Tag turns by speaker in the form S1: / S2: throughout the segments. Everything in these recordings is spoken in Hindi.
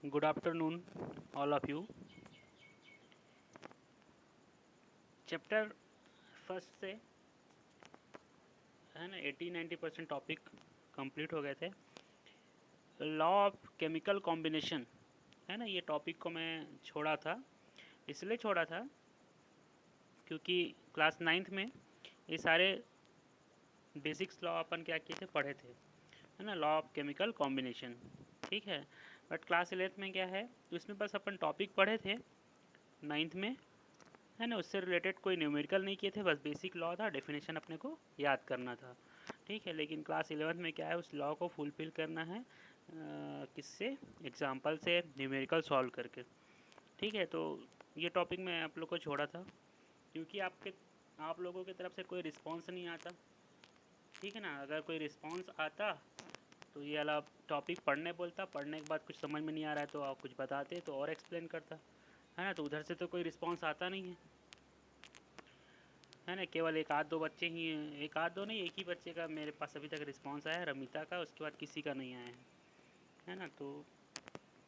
S1: Good afternoon, all of you. Chapter first से है ना 80-90% टॉपिक कंप्लीट हो गए थे। लॉ ऑफ केमिकल कॉम्बिनेशन है ना, ये टॉपिक को मैं छोड़ा था, इसलिए छोड़ा था क्योंकि क्लास 9th में ये सारे बेसिक्स लॉ अपन क्या किए थे, पढ़े थे, है ना, लॉ ऑफ केमिकल कॉम्बिनेशन। ठीक है, बट क्लास 11th में क्या है, उसमें बस अपन टॉपिक पढ़े थे 9th में, है ना, उससे रिलेटेड कोई न्यूमेरिकल नहीं किए थे, बस बेसिक लॉ था, डेफिनेशन अपने को याद करना था। ठीक है, लेकिन क्लास 11th में क्या है, उस लॉ को फुलफिल करना है किससे, एग्जाम्पल से, न्यूमेरिकल सॉल्व करके। ठीक है, तो ये टॉपिक मैं आप लोग को छोड़ा था क्योंकि आप लोगों की तरफ से कोई रिस्पॉन्स नहीं आता। ठीक है ना, अगर कोई रिस्पॉन्स आता तो ये वाला टॉपिक पढ़ने बोलता, पढ़ने के बाद कुछ समझ में नहीं आ रहा है तो आप कुछ बताते तो और एक्सप्लेन करता, है ना, तो उधर से तो कोई रिस्पॉन्स आता नहीं है ना। केवल एक आध दो बच्चे ही, एक आध दो नहीं, एक ही बच्चे का मेरे पास अभी तक रिस्पॉन्स आया है, रमिता का, उसके बाद किसी का नहीं आया है ना। तो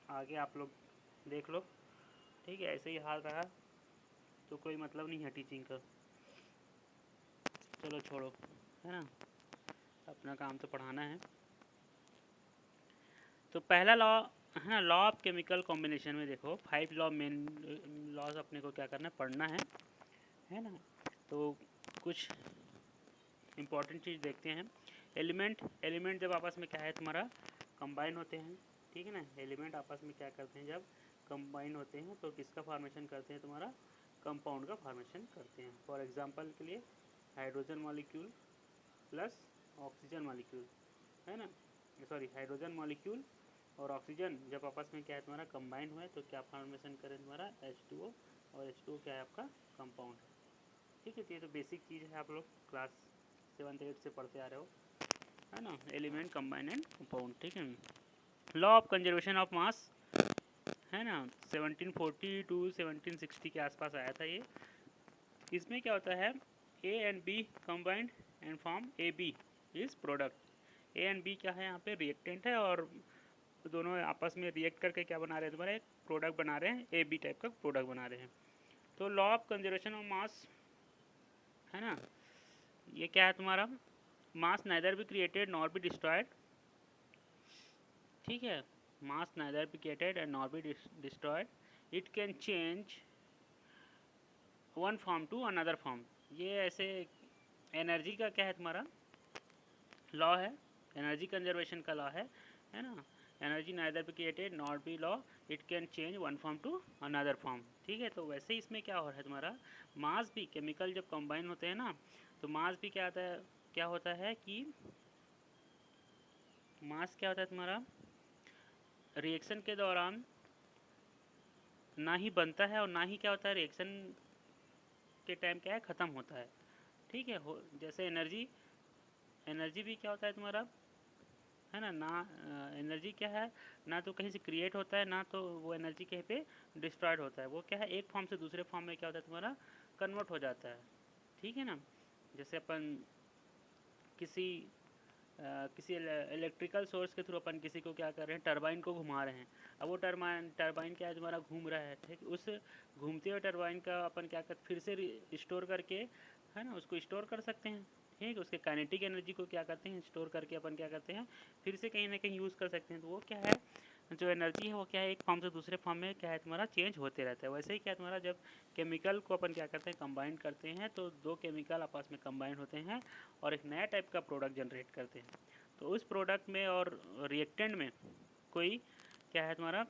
S1: आगे आप लोग देख लो। ठीक है, ऐसे ही हाल रहा तो कोई मतलब नहीं है टीचिंग का। चलो छोड़ो, है ना, अपना काम तो पढ़ाना है। तो पहला लॉ है ना, लॉ ऑफ केमिकल कॉम्बिनेशन में देखो 5 लॉ मेन लॉज अपने को क्या करना है, पढ़ना है ना। तो कुछ इंपॉर्टेंट चीज़ देखते हैं। एलिमेंट एलिमेंट जब आपस में क्या है तुम्हारा, कंबाइन होते हैं। ठीक है ना, एलिमेंट आपस में क्या करते हैं, जब कंबाइन होते हैं तो किसका फॉर्मेशन करते हैं, तुम्हारा कंपाउंड का फॉर्मेशन करते हैं। फॉर एग्जांपल के लिए hydrogen molecule plus oxygen molecule, है ना, सॉरी, हाइड्रोजन मॉलिक्यूल और ऑक्सीजन जब आपस में क्या है तुम्हारा कंबाइन हुआ है तो क्या फॉर्मेशन करें, तुम्हारा H2O, और H2O क्या है आपका कंपाउंड है। ठीक है, तो ये तो बेसिक चीज़ है, आप लोग क्लास 7th 8th से पढ़ते आ रहे हो, है ना, एलिमेंट कंबाइन एंड कंपाउंड। ठीक है, law of conservation of mass, है ना, 1740 टू 1760 के आसपास आया था ये। इसमें क्या होता है, A and B combined and form A B is product. A and B क्या है, यहाँ पे रिएक्टेंट है, और दोनों आपस में रिएक्ट करके क्या बना रहे हैं, तुम्हारा एक प्रोडक्ट बना रहे हैं, ए बी टाइप का प्रोडक्ट बना रहे हैं। तो law of conservation of mass, है ना, ये क्या है तुम्हारा, mass neither be created nor be destroyed. ठीक है, mass neither be created and nor be destroyed, it can change one form to another form. ये ऐसे एनर्जी का क्या है तुम्हारा लॉ है, एनर्जी कंजर्वेशन का लॉ है ना। Energy neither be created not be law, it can change one form to another form. ठीक है, तो वैसे ही इसमें क्या हो रहा है तुम्हारा, मास भी केमिकल जब कंबाइन होते हैं ना, तो मास भी क्या आता है, क्या होता है कि मास क्या होता है तुम्हारा, रिएक्शन के दौरान ना ही बनता है और ना ही क्या होता है, रिएक्शन के टाइम क्या है, ख़त्म होता है। ठीक है, जैसे एनर्जी, एनर्जी भी क्या होता है तुम्हारा, है ना, एनर्जी क्या है, ना तो कहीं से क्रिएट होता है, ना तो वो एनर्जी कहीं पे डिस्ट्रॉयड होता है। वो क्या है, एक फॉर्म से दूसरे फॉर्म में क्या होता है तुम्हारा, कन्वर्ट हो जाता है। ठीक है ना, जैसे अपन किसी किसी इलेक्ट्रिकल सोर्स के थ्रू अपन किसी को क्या कर रहे हैं, टरबाइन को घुमा रहे हैं। अब वो टरबाइन टरबाइन क्या है तुम्हारा, घूम रहा है। ठीक, उस घूमते हुए टरबाइन का अपन क्या कर, फिर से स्टोर करके, है ना, उसको स्टोर कर सकते हैं। ठीक, उसके काइनेटिक एनर्जी को क्या करते हैं, स्टोर करके अपन क्या करते हैं, फिर से कहीं ना कहीं यूज़ कर सकते हैं। तो वो क्या है, जो एनर्जी है वो क्या है, एक फॉर्म से दूसरे फॉर्म में क्या है तुम्हारा चेंज होते रहता है। वैसे ही क्या तुम्हारा, जब केमिकल को अपन क्या करते हैं, कंबाइन करते हैं, तो दो केमिकल आपस में कंबाइन होते हैं और एक नया टाइप का प्रोडक्ट जनरेट करते हैं। तो उस प्रोडक्ट में और रिएक्टेंट में कोई क्या है तुम्हारा,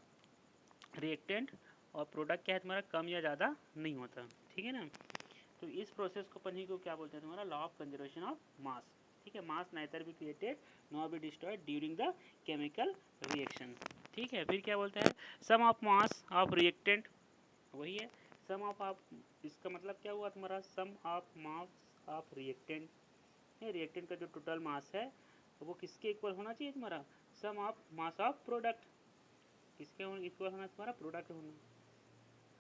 S1: रिएक्टेंट और प्रोडक्ट क्या है तुम्हारा, कम या ज़्यादा नहीं होता। ठीक है ना, तो इस प्रोसेस को अपन ही को क्या बोलते हैं, तुम्हारा law of conservation of mass. ठीक है, mass neither be created nor be destroyed during the chemical reaction. ठीक है, फिर क्या बोलते हैं, sum of mass of reactant, वही है सम ऑफ इसका मतलब क्या हुआ तुम्हारा, sum of mass of reactant. Reactant का जो टोटल मास है वो किसके इक्वल होना चाहिए तुम्हारा, sum of mass of product. किसके इक्वल होना, तुम्हारा प्रोडक्ट होना।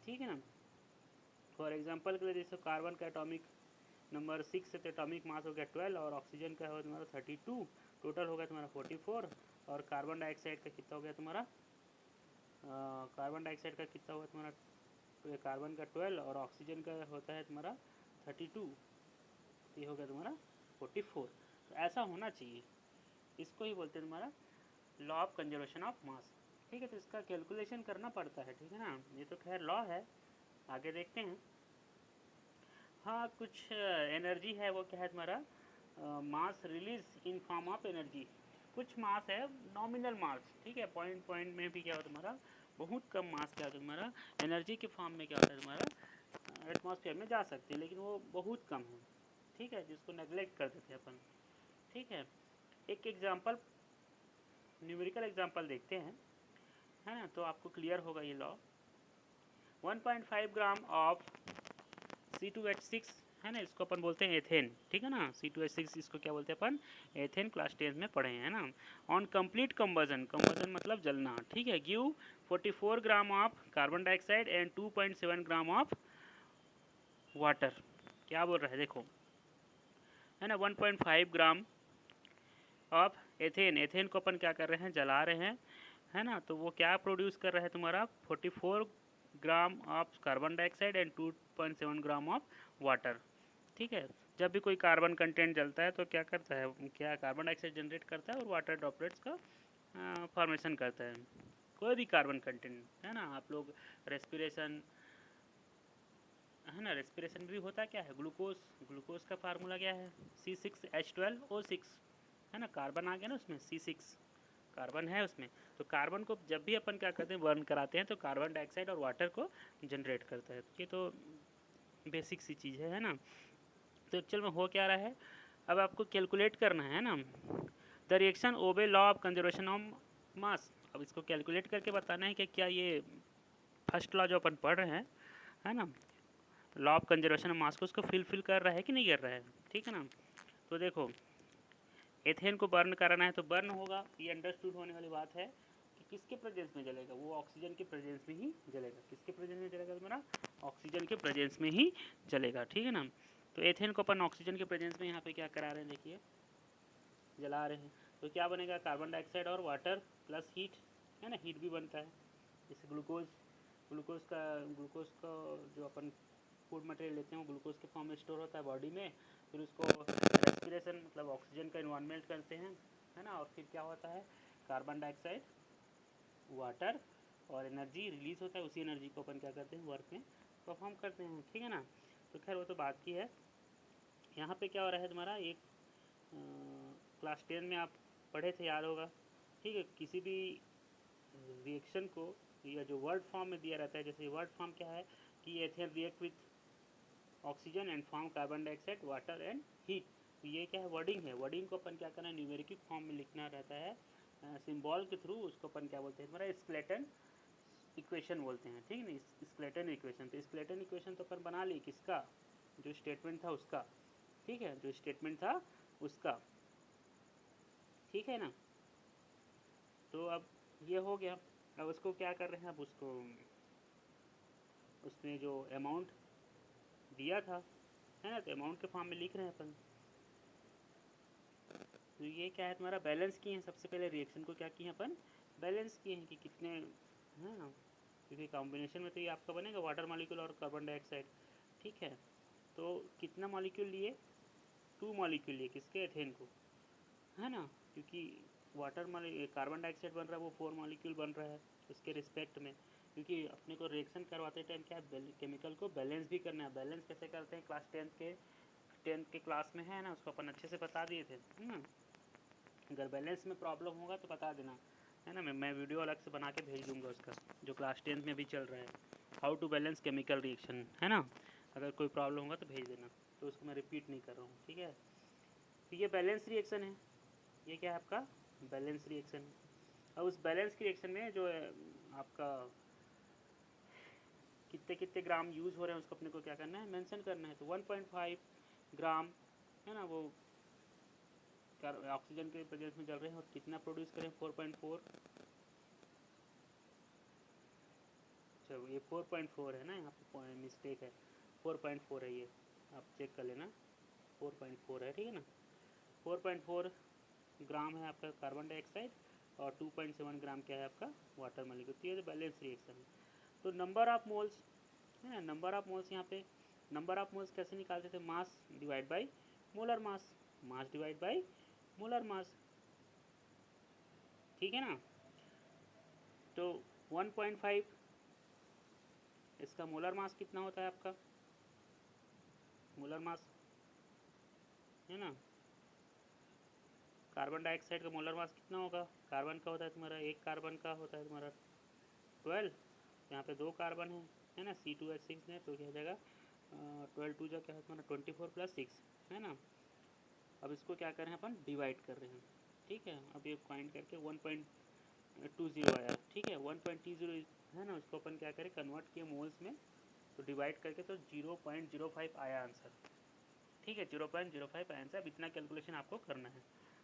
S1: ठीक है ना, फॉर एग्जांपल के लिए जैसे कार्बन का एटॉमिक नंबर 6 से, तो एटॉमिक मास हो गया 12, और ऑक्सीजन का होगा तुम्हारा 32, टोटल होगा तुम्हारा 44, और कार्बन डाइऑक्साइड का कितना हो गया तुम्हारा कार्बन डाइऑक्साइड का कितना हुआ तुम्हारा, कार्बन का 12 और ऑक्सीजन का होता है तुम्हारा 32, ये हो गया तुम्हारा 44। तो ऐसा होना चाहिए, इसको ही बोलते हैं तुम्हारा law of conservation of mass. ठीक है, तो इसका कैलकुलेशन करना पड़ता है, ठीक है ना, ये तो खैर लॉ है, आगे देखते हैं। हाँ, कुछ एनर्जी है, वो क्या है तुम्हारा mass release in form of energy. कुछ मास है नॉमिनल मास, ठीक है, पॉइंट पॉइंट में भी क्या होता है तुम्हारा बहुत कम मास क्या होता है तुम्हारा एनर्जी के फॉर्म में क्या होता है तुम्हारा एटमॉस्फेयर में जा सकती है, लेकिन वो बहुत कम है, ठीक है, जिसको नेगलेक्ट कर देते हैं अपन। ठीक है, एक एग्जांपल, न्यूमेरिकल एग्जांपल देखते हैं, है ना, तो आपको क्लियर होगा ये लॉ। 1.5 ग्राम ऑफ C2H6 है ना, इसको अपन बोलते हैं एथेन, ठीक है ना, C2H6 इसको क्या बोलते हैं अपन एथेन, क्लास 10 में पढ़े हैं ना। ऑन कंप्लीट कंबजन, कंबजन मतलब जलना, ठीक है, give 44 gram of carbon dioxide and 2.7 gram of water. क्या बोल रहा है देखो, है ना, 1.5 ग्राम ऑफ एथेन, एथेन को अपन क्या कर रहे हैं जला रहे हैं, है ना, तो वो क्या प्रोड्यूस कर रहा है तुम्हारा 44 gram of carbon dioxide and 2.7 gram of water. ठीक है, जब भी कोई कार्बन कंटेंट जलता है तो क्या करता है, क्या कार्बन डाइऑक्साइड जनरेट करता है और वाटर ड्रॉपलेट्स का फॉर्मेशन करता है, कोई भी कार्बन कंटेंट, है ना। आप लोग रेस्पिरेशन, है ना, रेस्पिरेशन भी होता क्या है, ग्लूकोज, ग्लूकोज का फार्मूला क्या है C6H12O6, है ना, कार्बन आ गया ना उसमें, C6 कार्बन है उसमें, तो कार्बन को जब भी अपन क्या करते हैं बर्न कराते हैं तो कार्बन डाइऑक्साइड और वाटर को जनरेट करता है, ये तो बेसिक सी चीज़ है ना। तो एक्चुअल में हो क्या रहा है, अब आपको कैलकुलेट करना है ना, the reaction obey law of conservation of mass. अब इसको कैलकुलेट करके बताना है कि क्या ये फर्स्ट लॉ जो अपन पढ़ रहे हैं, है ना, लॉ ऑफ कंजर्वेशन ऑफ मास को उसको फिल कर रहा है कि नहीं कर रहा है, ठीक है ना। तो देखो, एथेन को बर्न कराना है तो बर्न होगा, ये अंडरस्टूड होने वाली बात है कि किसके प्रेजेंस में जलेगा, वो ऑक्सीजन के प्रेजेंस में ही जलेगा। किसके प्रेजेंस में जलेगा तुम्हारा, ऑक्सीजन के प्रेजेंस में ही जलेगा, ठीक है ना। तो एथेन को अपन ऑक्सीजन के प्रेजेंस में यहाँ पे क्या करा रहे हैं, देखिए जला रहे हैं, तो क्या बनेगा कार्बन डाइऑक्साइड और वाटर प्लस हीट, है ना, हीट भी बनता है, जैसे ग्लूकोज, ग्लूकोज का जो अपन फूड मटेरियल लेते हैं वो ग्लूकोज के फॉर्म में स्टोर होता है बॉडी में, फिर उसको रेस्पिरेशन मतलब ऑक्सीजन का इन्वायरमेंट करते हैं, है ना, और फिर क्या होता है कार्बन डाइऑक्साइड, वाटर और एनर्जी रिलीज होता है, उसी एनर्जी को अपन क्या करते हैं वर्क में परफॉर्म करते हैं, ठीक है ना। तो खैर वो तो बात की है। यहाँ पे क्या हो रहा है तुम्हारा, एक क्लास 10 में आप पढ़े थे, याद होगा, ठीक है, किसी भी रिएक्शन को या जो वर्ड फॉर्म में दिया रहता है, जैसे वर्ड फॉर्म क्या है कि ethane react with oxygen and form carbon dioxide water and heat, तो ये क्या है वर्डिंग है, वर्डिंग को अपन क्या करना है न्यूमेरिकल फॉर्म में लिखना रहता है, सिंबल के थ्रू, उसको अपन क्या बोलते हैं हमारा स्केलेटन इक्वेशन बोलते हैं, ठीक है ना, स्केलेटन इक्वेशन। तो स्केलेटन इक्वेशन तो अपन बना ली किसका, जो स्टेटमेंट था उसका, ठीक है, जो स्टेटमेंट था उसका, ठीक है ना। तो अब ये हो गया, अब उसको क्या कर रहे हैं, अब उसको उसने जो अमाउंट दिया था, है ना, तो अमाउंट के फॉर्म में लिख रहे हैं अपन। तो ये क्या है तुम्हारा बैलेंस किए हैं, सबसे पहले रिएक्शन को क्या किए हैं अपन बैलेंस किए हैं कि कितने, है ना, क्योंकि कॉम्बिनेशन में तो ये आपका बनेगा वाटर मॉलिक्यूल और कार्बन डाइऑक्साइड, ठीक है। तो कितना मॉलिक्यूल लिए, 2 मॉलिक्यूल लिए किसके, एथेन को, है ना, क्योंकि वाटर कार्बन डाइऑक्साइड बन रहा है वो 4 मॉलिक्यूल बन रहा है उसके रिस्पेक्ट में, क्योंकि अपने को रिएक्शन करवाते टाइम क्या है केमिकल को बैलेंस भी करना है। बैलेंस कैसे करते हैं क्लास 10 के क्लास में है ना, उसको अपन अच्छे से बता दिए थे, है ना। अगर बैलेंस में प्रॉब्लम होगा तो बता देना, है ना, मैं वीडियो अलग से बना के भेज दूंगा उसका, जो क्लास 10 में भी चल रहा है, how to balance chemical reaction, है ना। अगर कोई प्रॉब्लम होगा तो भेज देना, तो उसको मैं रिपीट नहीं कर रहा हूँ, ठीक है। तो ये बैलेंस रिएक्शन है, ये क्या है आपका बैलेंस रिएक्शन है। अब उस बैलेंस की रिएक्शन में जो आपका कितने कितने ग्राम यूज़ हो रहे हैं उसको अपने को क्या करना है मेंशन करना है। तो 1.5 ग्राम, है ना, वो ऑक्सीजन के प्रेजेंस में जल रहे हैं और कितना प्रोड्यूस करें 4.4, चलो ये 4.4 है ना, यहाँ पे मिस्टेक है, 4.4 है ये, आप चेक कर लेना 4.4 है, ठीक है ना। 4.4 ग्राम है आपका कार्बन डाइऑक्साइड और 2.7 ग्राम क्या है आपका वाटर मॉलिक्यूल। तो ये बैलेंस रिएक्शन है। तो नंबर ऑफ मोल्स है ना, नंबर ऑफ मोल्स यहाँ पे नंबर ऑफ मोल्स कैसे निकालते थे, mass divide by molar mass, mass divide by molar mass, ठीक है ना। तो 1.5 इसका मोलर मास कितना होता है आपका, मोलर मास है ना। कार्बन डाइऑक्साइड का मोलर मास कितना होगा, कार्बन का होता है तुम्हारा, एक कार्बन का होता है तुम्हारा 12, यहाँ पे 2 कार्बन है ना, C2H6 है, तो क्या हो जाएगा 12 टू जा क्या है तुम्हारा 24 + 6 है ना। अब इसको क्या कर रहे हैं अपन, डिवाइड कर रहे हैं, ठीक है। अब ये पॉइंट करके 1.20 आया, ठीक है। 1.20 है ना, उसको अपन क्या करें, कन्वर्ट किए मोल्स में, तो डिवाइड करके तो 0.05 आया आंसर, ठीक है। 0.05 आंसर। अब इतना कैलकुलेशन आपको करना है,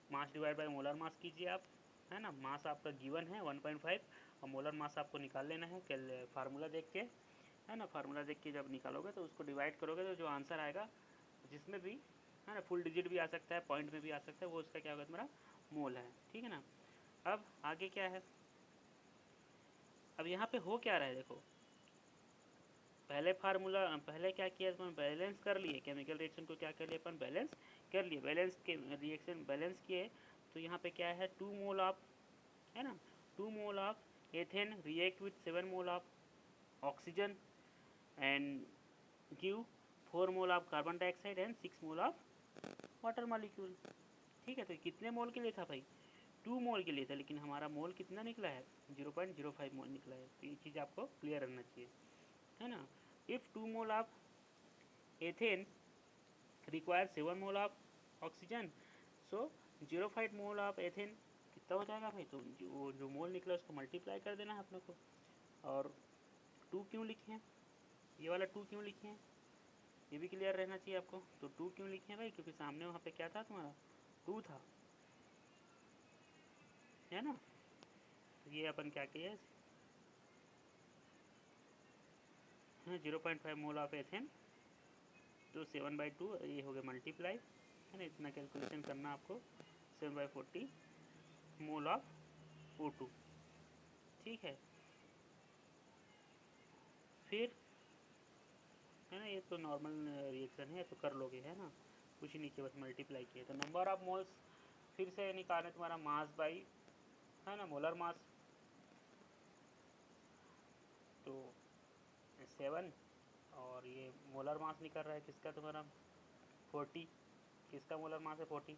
S1: mass divide by molar mass कीजिए आप, है ना। मास आपका गिवन है 1.5 और मोलर मास आपको निकाल लेना है फार्मूला देख के, है ना। फार्मूला देख के जब निकालोगे तो उसको डिवाइड करोगे तो जो आंसर आएगा, जिसमें भी है ना फुल डिजिट भी आ सकता है, पॉइंट में भी आ सकता है, वो उसका क्या होगा तुम्हारा मोल है, ठीक है ना। अब आगे क्या है, अब यहाँ पे हो क्या रहा है देखो, पहले फार्मूला पहले क्या किया अपन, बैलेंस कर लिए केमिकल रिएक्शन को, क्या कर लिए अपन, बैलेंस कर लिए, बैलेंस के रिएक्शन बैलेंस किए। तो यहाँ पे क्या है 2 मोल ऑफ, है ना, 2 mole of ethane react with 7 mole of oxygen and give 4 mole of carbon dioxide and 6 mole of water molecule, ठीक है। तो कितने मोल के लिए था भाई, 2 मोल के लिए था, लेकिन हमारा मोल कितना निकला है 0.05 मोल निकला है। तो ये चीज़ आपको क्लियर रहना चाहिए, है ना। If 2 mole of ethane require 7 mole of oxygen, so 0.5 mole of ethane कितना हो जाएगा भाई, तो जो मोल निकला उसको मल्टीप्लाई कर देना है अपने को। और 2 क्यों लिखे हैं, ये वाला 2 क्यों लिखे हैं, ये भी क्लियर रहना चाहिए आपको। तो 2 क्यों लिखे हैं भाई, क्योंकि सामने वहाँ पे क्या था तुम्हारा 2 था, है ना। तो ये अपन क्या किया है 0.5 मोल ऑफ एथेन, तो 7/2 ये हो गया मल्टीप्लाई, है ना। इतना कैलकुलेशन करना आपको, 7/40 मोल ऑफ O2, ठीक है। फिर है ना, ये तो नॉर्मल रिएक्शन है तो कर लोगे, है ना, कुछ नहीं किया, बस मल्टीप्लाई किया। तो नंबर ऑफ मोल्स फिर से निकालना तुम्हारा मास बाई, है ना, मोलर मास, तो 7, और ये मोलर मास निकल रहा है किसका तुम्हारा 40, किसका मोलर मास है 40,